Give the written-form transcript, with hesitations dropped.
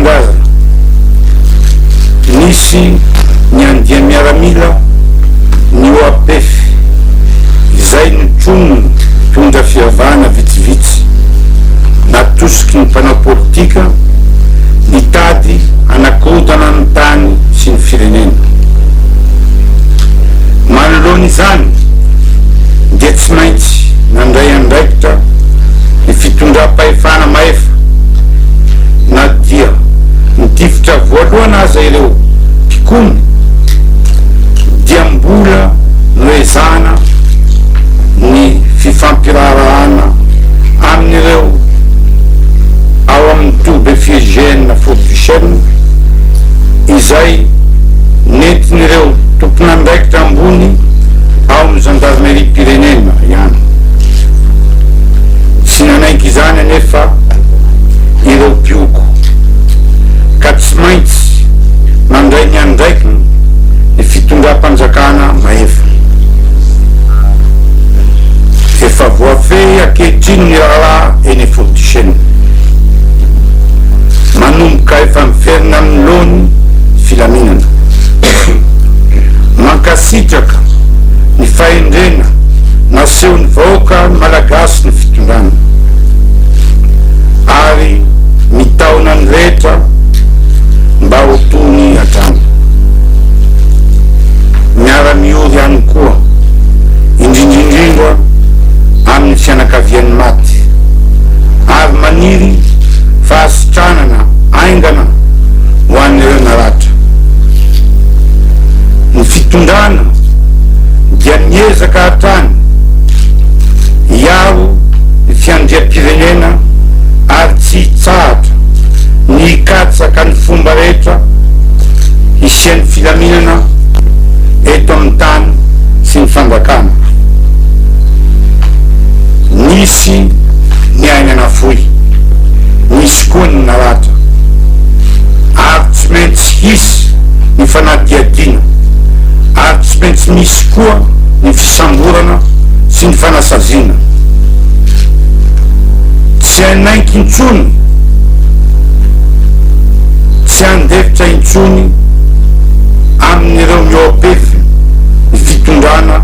fitondrazana. Nisy ny andia miaramila ny OAPF izay nitronony tondra fiavana vitsivitsy natosiky ny mpanao politika nitady anakodana ny tany sy ny firenena. Manoloany izany dia tsy maintsy nandray andraikitra ny fitondram-pahefana maefa na dia nitifitra voalohana aza ireo mpikony dia mbola noezana ny fifampirarahana amin'ireo ao amin'ny tobe fiegène fortuchene izay nentin'ireo tompon'andraikitra ambony ao amin'ny gendarmerie pirenena ihany. Tsy nanaiky izany anefa ireo pioko ka tsy maintsy mandray ny andraikiny ny fitondram-panjakana maefa. Efa voafehy ankehitriny ny raharaha eny fortuchene manomboka efa miferina amin'ny lony filaminana mankasitraka ny fahendrena naseho ny vahoaka malagasy ny fitondrana ary mitaona ny rehetra mba ho tony hatrany. Miara-miory ihany koa indrindrindrindra amin'ny fianakavian'ny maty ary maniry fahasitranana aingana ho an'ireo naratra. Ny fitondrana dia niezaka hatrany hiaro ny fiandriam-pirenena ary tsy hitsahatra ny hikatsaka ny fomba rehetra hisian'ny filaminana eto amin'ny tany sy ny fanjakana. Nisy ny ainana foy, nisy koa ny naratra ary tsy maintsy hisy ny fanadiadiana ary tsy maintsy misy koa ny fisamborana sy ny fanasazina. Tsy hanaiky intsony, tsy handefitra intsony amin'ireo OAPF ny fitondrana